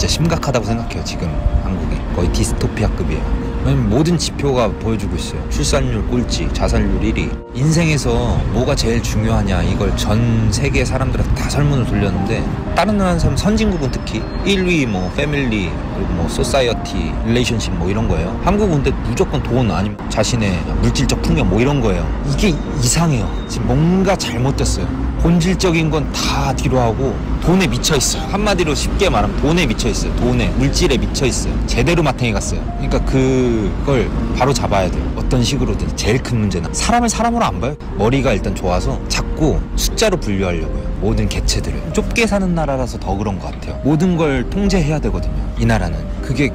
진짜 심각하다고 생각해요. 지금 한국이 거의 디스토피아급이에요. 왜냐면 모든 지표가 보여주고 있어요. 출산율 꼴찌, 자살률 1위. 인생에서 뭐가 제일 중요하냐, 이걸 전 세계 사람들한테 다 설문을 돌렸는데, 다른 나라 사람, 선진국은 특히 1위 뭐 패밀리, 그리고 뭐 소사이어티, 릴레이션십 뭐 이런 거예요. 한국은 근데 무조건 돈, 아니면 자신의 물질적 풍요 뭐 이런 거예요. 이게 이상해요. 지금 뭔가 잘못됐어요. 본질적인 건 다 뒤로 하고 돈에 미쳐 있어요. 한마디로 쉽게 말하면 돈에 미쳐 있어요. 돈에, 물질에 미쳐 있어요. 제대로 마탱이 갔어요. 그러니까 그걸 바로 잡아야 돼요. 어떤 식으로든. 제일 큰 문제는 사람을 사람으로 안 봐요. 머리가 일단 좋아서 자꾸 숫자로 분류하려고요. 모든 개체들을. 좁게 사는 나라라서 더 그런 것 같아요. 모든 걸 통제해야 되거든요. 이 나라는. 그게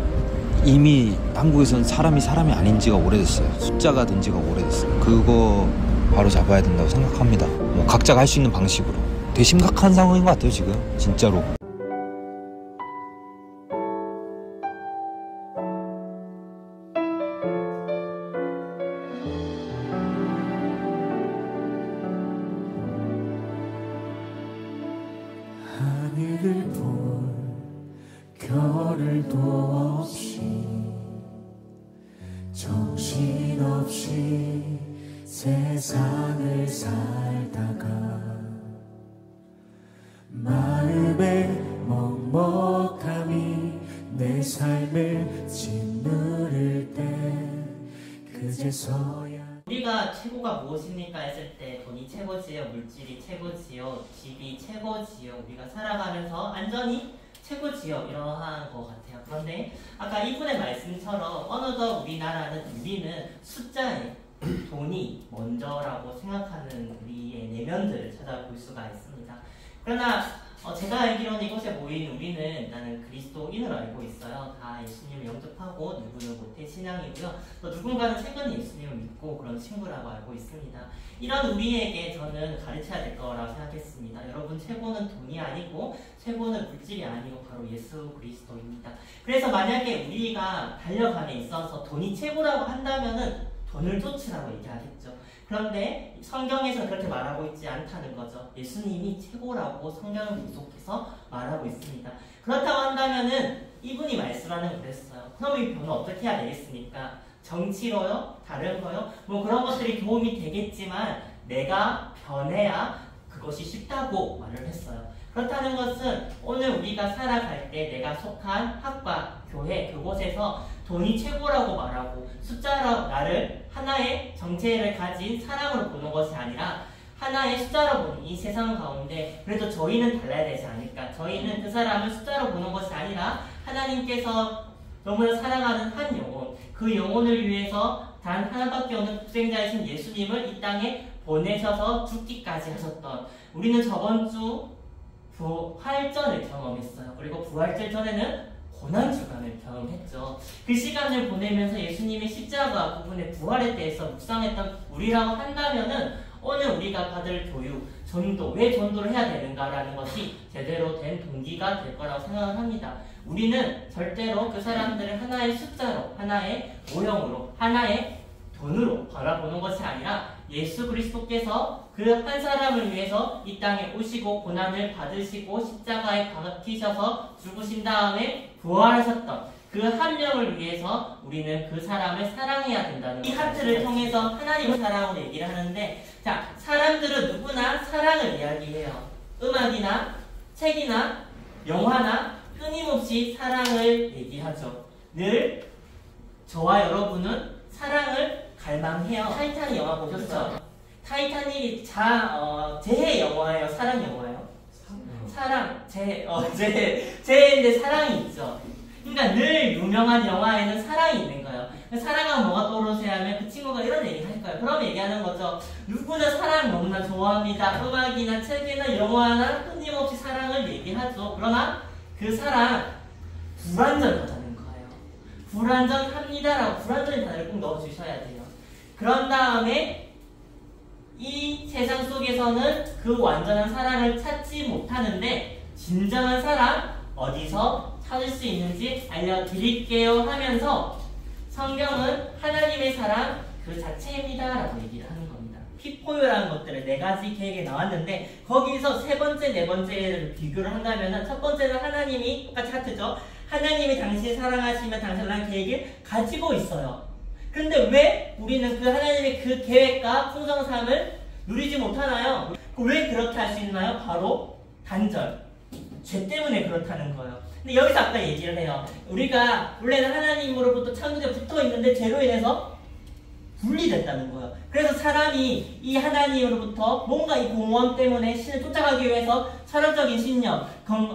이미 한국에서는 사람이 아닌 지가 오래됐어요. 숫자가 된 지가 오래됐어요. 그거 바로 잡아야 된다고 생각합니다. 뭐 각자가 할 수 있는 방식으로. 되게 심각한 상황인 것 같아요, 지금. 진짜로. 하늘을 볼 겨를도 없이 정신없이 세상을 살다가 마음의 먹먹함이 내 삶을 짓누를 때 그제서야 우리가 최고가 무엇입니까 했을 때 돈이 최고지요, 물질이 최고지요, 집이 최고지요, 우리가 살아가면서 안전이 최고지요, 이러한 것 같아요. 그런데 아까 이분의 말씀처럼 어느덧 우리는 숫자에 돈이 먼저라고 생각하는 우리의 내면들을 찾아볼 수가 있습니다. 그러나 제가 알기로는 이곳에 모인 우리는 나는 그리스도인으로 알고 있어요. 다 예수님을 영접하고 누구는 모태 신앙이고요. 또 누군가는 최근에 예수님을 믿고 그런 친구라고 알고 있습니다. 이런 우리에게 저는 가르쳐야 될 거라고 생각했습니다. 여러분, 최고는 돈이 아니고 최고는 물질이 아니고 바로 예수 그리스도입니다. 그래서 만약에 우리가 달려감에 있어서 돈이 최고라고 한다면은 돈을 쫓으라고 얘기하겠죠. 그런데 성경에서는 그렇게 말하고 있지 않다는 거죠. 예수님이 최고라고 성경을 구속해서 말하고 있습니다. 그렇다고 한다면은 이분이 말씀하는 그랬어요. 그럼 이 변은 어떻게 해야 되겠습니까? 정치로요? 다른 거요? 뭐 그런 것들이 도움이 되겠지만 내가 변해야 그것이 쉽다고 말을 했어요. 그렇다는 것은 오늘 우리가 살아갈 때 내가 속한 학과, 교회, 그곳에서 돈이 최고라고 말하고 숫자로 나를 하나의 정체를 가진 사람으로 보는 것이 아니라 하나의 숫자로 보는 이 세상 가운데 그래도 저희는 달라야 되지 않을까? 저희는 그 사람을 숫자로 보는 것이 아니라 하나님께서 너무나 사랑하는 한 영혼, 그 영혼을 위해서 단 하나밖에 없는 독생자이신 예수님을 이 땅에 보내셔서 죽기까지 하셨던, 우리는 저번 주 부활절을 경험했어요. 그리고 부활절 전에는 고난주간을 경험했죠. 그 시간을 보내면서 예수님의 십자가 부분의 부활에 대해서 묵상했던 우리라고 한다면은 오늘 우리가 받을 교육, 전도, 왜 전도를 해야 되는가라는 것이 제대로 된 동기가 될 거라고 생각을 합니다. 우리는 절대로 그 사람들을 하나의 숫자로, 하나의 모형으로, 하나의 돈으로 바라보는 것이 아니라 예수 그리스도께서 그 한 사람을 위해서 이 땅에 오시고 고난을 받으시고 십자가에 박히셔서 죽으신 다음에 부활하셨던 그 한 명을 위해서 우리는 그 사람을 사랑해야 된다는 이 하트를 통해서 하나님의 사랑으로 얘기를 하는데, 자, 사람들은 누구나 사랑을 이야기해요. 음악이나 책이나 영화나 끊임없이 사랑을 얘기하죠. 늘 저와 여러분은 사랑을 갈망해요. 타이타닉 영화 보셨죠? 타이타닉이 재해 영화예요? 사랑 영화예요? 재해인데 사랑이 있죠. 그러니까 늘 유명한 영화에는 사랑이 있는 거예요. 사랑하면 뭐가 떠오르세요 하면 그 친구가 이런 얘기를 할 거예요. 그럼 얘기하는 거죠. 누구나 사랑 너무나 좋아합니다. 음악이나 책이나 영화나 끊임없이 사랑을 얘기하죠. 그러나 그 사랑 불완전하다는 거예요. 불완전합니다라고 불완전한 단어를 꼭 넣어주셔야 돼요. 그런 다음에 이 세상 속에서는 그 완전한 사랑을 찾지 못하는데 진정한 사랑 어디서 찾을 수 있는지 알려드릴게요 하면서 성경은 하나님의 사랑 그 자체입니다 라고 얘기를 하는 겁니다. 피포유라는 것들을 4가지 계획에 나왔는데 거기서 세 번째, 네 번째를 비교를 한다면은 첫 번째는 하나님이 똑같이 하트죠. 하나님이 당신을 사랑하시면 당신을 계획을 가지고 있어요. 그런데 왜 우리는 그 하나님의 그 계획과 풍성함을 누리지 못하나요? 왜 그렇게 할 수 있나요? 바로 단절. 죄 때문에 그렇다는 거예요. 근데 여기서 아까 얘기를 해요. 우리가 원래는 하나님으로부터 창조에 붙어 있는데 죄로 인해서 분리됐다는 거예요. 그래서 사람이 이 하나님으로부터 뭔가 이 공허함 때문에 신을 쫓아가기 위해서 철학적인 신념,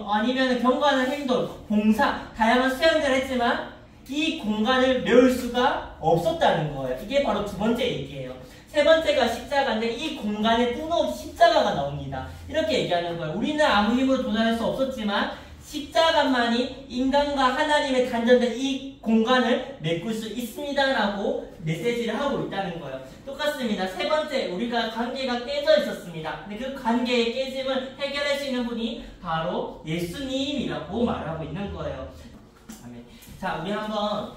아니면 경건한 행동, 봉사, 다양한 수행들을 했지만 이 공간을 메울 수가 없었다는 거예요. 이게 바로 두 번째 얘기예요. 세 번째가 십자가인데 이 공간에 뜬금없이 십자가가 나옵니다. 이렇게 얘기하는 거예요. 우리는 아무 힘으로 도달할 수 없었지만 십자가만이 인간과 하나님의 단절된 이 공간을 메꿀 수 있습니다라고 메시지를 하고 있다는 거예요. 똑같습니다. 세 번째, 우리가 관계가 깨져 있었습니다. 근데 그 관계의 깨짐을 해결할 수 있는 분이 바로 예수님이라고 말하고 있는 거예요. 자, 우리 한번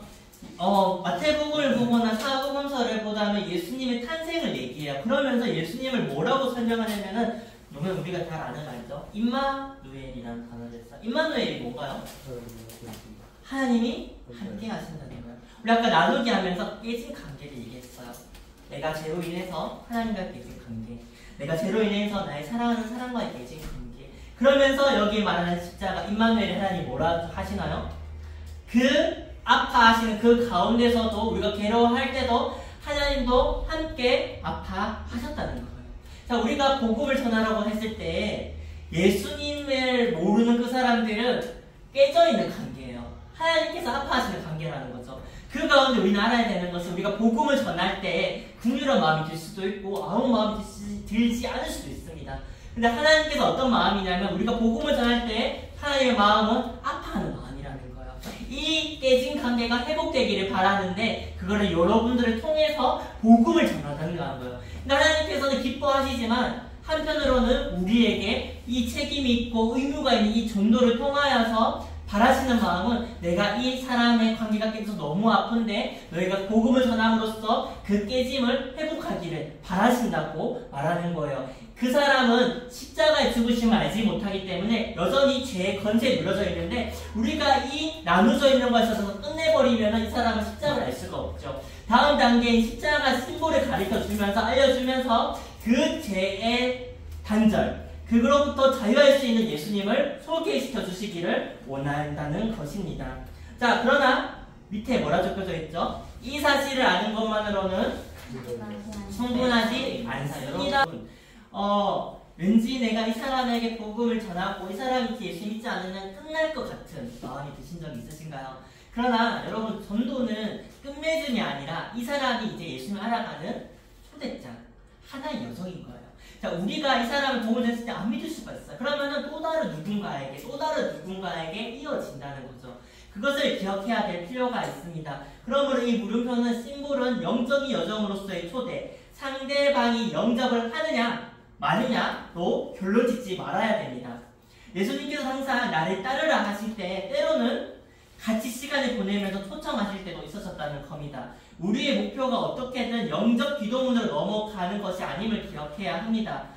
마태복음을 보거나 사복음서를 보다면 예수님의 탄생을 얘기해요. 그러면서 예수님을 뭐라고 설명하냐면은 이건 우리가 잘 아는 말이죠. 임마누엘이라는 단어를 써요. 임마누엘이 뭔가요? 하나님이 함께 하신다는 거예요. 우리 아까 나누기 하면서 깨진 관계를 얘기했어요. 내가 죄로 인해서 하나님과 깨진 관계, 내가 죄로 인해서 나의 사랑하는 사람과의 깨진 관계. 그러면서 여기 말하는 십자가 임마누엘 하나님 뭐라 하시나요? 그 아파하시는 그 가운데서도 우리가 괴로워할 때도 하나님도 함께 아파하셨다는 거예요. 자, 우리가 복음을 전하라고 했을 때 예수님을 모르는 그 사람들은 깨져있는 관계예요. 하나님께서 아파하시는 관계라는 거죠. 그 가운데 우리는 알아야 되는 것은 우리가 복음을 전할 때 긍휼한 마음이 들 수도 있고 아무 마음이 들지 않을 수도 있습니다. 근데 하나님께서 어떤 마음이냐면 우리가 복음을 전할 때 하나님의 마음은 아파하는 마음이라는 거예요. 이 깨진 관계가 회복되기를 바라는데 그거를 여러분들을 통해서 복음을 전한다는 거예요. 근데 하나님께서는 기뻐하시지만 한편으로는 우리에게 이 책임이 있고 의무가 있는 이 전도를 통하여서 바라시는 마음은 내가 이 사람의 관계가 깨져서 너무 아픈데 너희가 복음을 전함으로써 그 깨짐을 회복하기를 바라신다고 말하는 거예요. 그 사람은 십자가의 죽으심을 알지 못하기 때문에 여전히 죄의 건재에 눌러져 있는데 우리가 이 나누어져 있는 것에 있어서 끝내버리면 이 사람은 십자가를 알 수가 없죠. 다음 단계인 십자가 심볼을 가르쳐주면서 알려주면서 그 죄의 단절, 그로부터 자유할 수 있는 예수님을 소개시켜 주시기를 원한다는 것입니다. 자, 그러나 밑에 뭐라 적혀져 있죠? 이 사실을 아는 것만으로는 충분하지 않습니다. 왠지 내가 이 사람에게 복음을 전하고 이 사람이 예수 믿지 않으면 끝날 것 같은 마음이 드신 적이 있으신가요? 그러나 여러분, 전도는 끝맺음이 아니라 이 사람이 이제 예수님을 알아가는 초대장, 하나의 여정인 거예요. 자, 우리가 이 사람을 도움을 줬을 때 안 믿을 수가 있어요. 그러면은 또 다른 누군가에게 이어진다는 거죠. 그것을 기억해야 될 필요가 있습니다. 그러므로 이 물음표는 심볼은 영적인 여정으로서의 초대, 상대방이 영접을 하느냐 마느냐로 결론 짓지 말아야 됩니다. 예수님께서 항상 나를 따르라 하실 때 때로는 같이 시간을 보내면서 초청하실 때도 있었었다는 겁니다. 우리의 목표가 어떻게든 영적 기도문으로 넘어가는 것이 아님을 기억해야 합니다.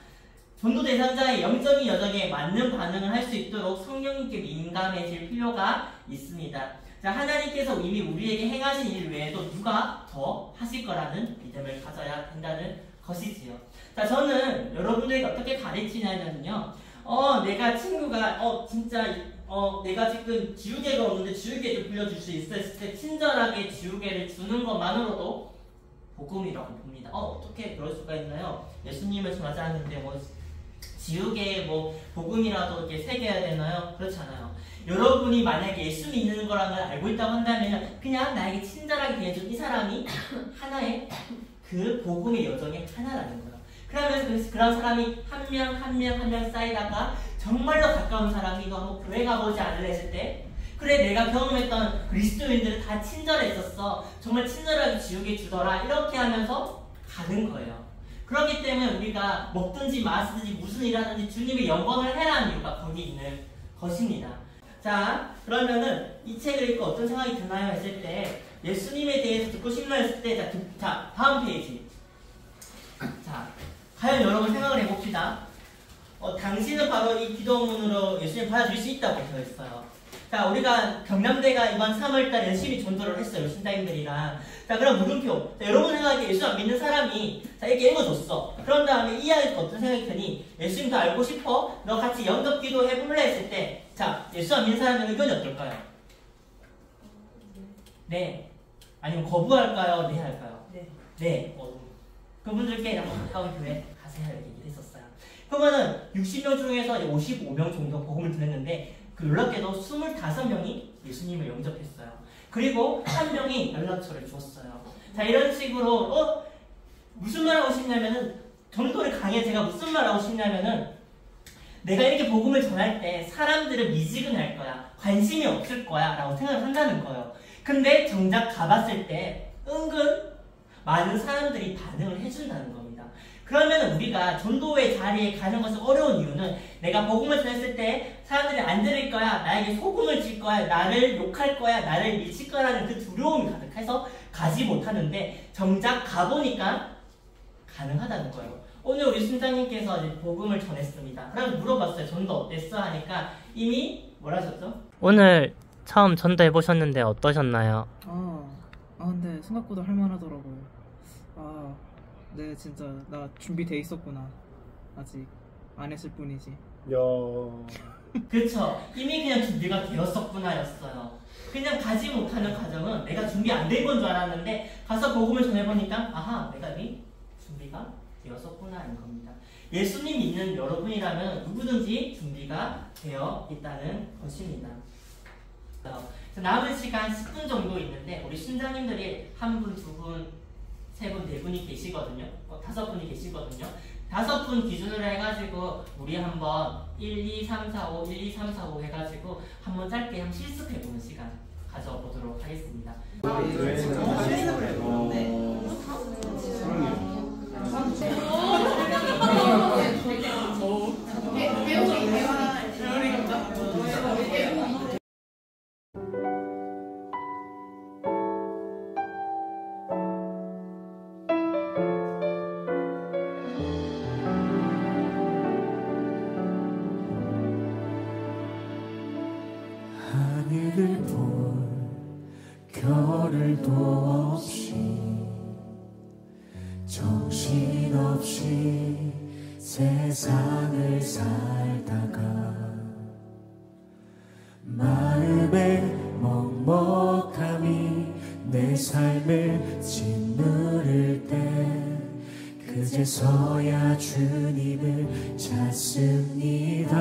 전도 대상자의 영적인 여정에 맞는 반응을 할 수 있도록 성령님께 민감해질 필요가 있습니다. 자, 하나님께서 이미 우리에게 행하신 일 외에도 누가 더 하실 거라는 믿음을 가져야 된다는 것이지요. 자, 저는 여러분들에게 어떻게 가르치냐면요. 내가 친구가 내가 지금 지우개가 없는데 지우개 좀 빌려줄 수 있어 했을 때 친절하게 지우개를 주는 것만으로도 복음이라고 봅니다. 어떻게 그럴 수가 있나요? 예수님을 전하지 않는데 지우개에 복음이라도 이렇게 새겨야 되나요? 그렇지 않아요. 여러분이 만약에 예수 믿는 거라는 걸 알고 있다고 한다면 그냥 나에게 친절하게 대해준 이 사람이 하나의 그 복음의 여정의 하나라는 거예요. 그러면 그런 사람이 한 명 쌓이다가 정말로 가까운 사람이 너 한번 교회 가보지 않을래 했을 때 그래, 내가 경험했던 그리스도인들은 다 친절했었어, 정말 친절하게 지우개 주더라, 이렇게 하면서 가는 거예요. 그렇기 때문에 우리가 먹든지 마시든지 무슨 일 하든지 주님의 영광을 해라는 이유가 거기 있는 것입니다. 자, 그러면은 이 책을 읽고 어떤 생각이 드나요 했을 때 예수님에 대해서 듣고 싶나 했을 때 자, 다음 페이지 자, 과연 여러분 생각을 해봅시다. 당신은 바로 이 기도문으로 예수님 받아줄 수 있다고 되어 있어요. 자, 우리가 경남대가 이번 3월달 열심히 전도를 했어요. 신자님들이랑. 자, 그럼 물음표. 자, 여러분 생각에 예수 안 믿는 사람이 자, 이렇게 읽어줬어. 그런 다음에 이 아이가 어떤 생각이 드니? 예수님 더 알고 싶어? 너 같이 연극 기도 해볼래? 했을 때 자, 예수 안 믿는 사람의 의견이 어떨까요? 네. 아니면 거부할까요? 네 할까요? 네. 네. 그분들께 한번 가까운 교회 가세요. 이렇게 얘기를 했었어요. 그러면은 60명 중에서 55명 정도 복음을 들었는데 그 놀랍게도 25명이 예수님을 영접했어요. 그리고 한 명이 연락처를 주었어요. 자, 이런 식으로 무슨 말 하고 싶냐면은 전도를 강해 제가 무슨 말 하고 싶냐면은 내가 이렇게 복음을 전할 때 사람들은 미지근할 거야. 관심이 없을 거야. 라고 생각을 한다는 거예요. 근데 정작 가봤을 때 은근 많은 사람들이 반응을 해준다는 겁니다. 그러면 우리가 전도의 자리에 가는 것은 어려운 이유는 내가 복음을 전했을 때 사람들이 안 들을 거야, 나에게 소금을 칠 거야, 나를 욕할 거야, 나를 미칠 거라는 그 두려움이 가득해서 가지 못하는데 정작 가보니까 가능하다는 거예요. 오늘 우리 순장님께서 이제 복음을 전했습니다. 그럼 물어봤어요. 전도 어땠어? 하니까 이미 뭐라 하셨죠? 오늘 처음 전도해 보셨는데 어떠셨나요? 근데 생각보다 할만하더라고요. 네, 진짜 나 준비돼 있었구나. 아직 안 했을 뿐이지. 그쵸. 이미 그냥 준비가 되었었구나 였어요. 그냥 가지 못하는 과정은 내가 준비 안 된 건 줄 알았는데 가서 복음을 전해보니까 아하, 내가 이미 준비가 되었었구나인 겁니다. 예수님 믿는 여러분이라면 누구든지 준비가 되어 있다는 것입니다. 남은 시간 10분 정도 있는데 우리 순장님들이 한 분, 두 분, 세 분, 네 분이 계시거든요. 5분이 계시거든요. 5분 기준으로 해가지고 우리 한번 1, 2, 3, 4, 5, 1, 2, 3, 4, 5 해가지고 한번 짧게 한번 실습해보는 시간 가져보도록 하겠습니다. 하늘을 볼 겨를도 없이 정신없이 세상을 살다가 마음의 먹먹함이 내 삶을 짓누를 때 그제서야 주님을 찾습니다.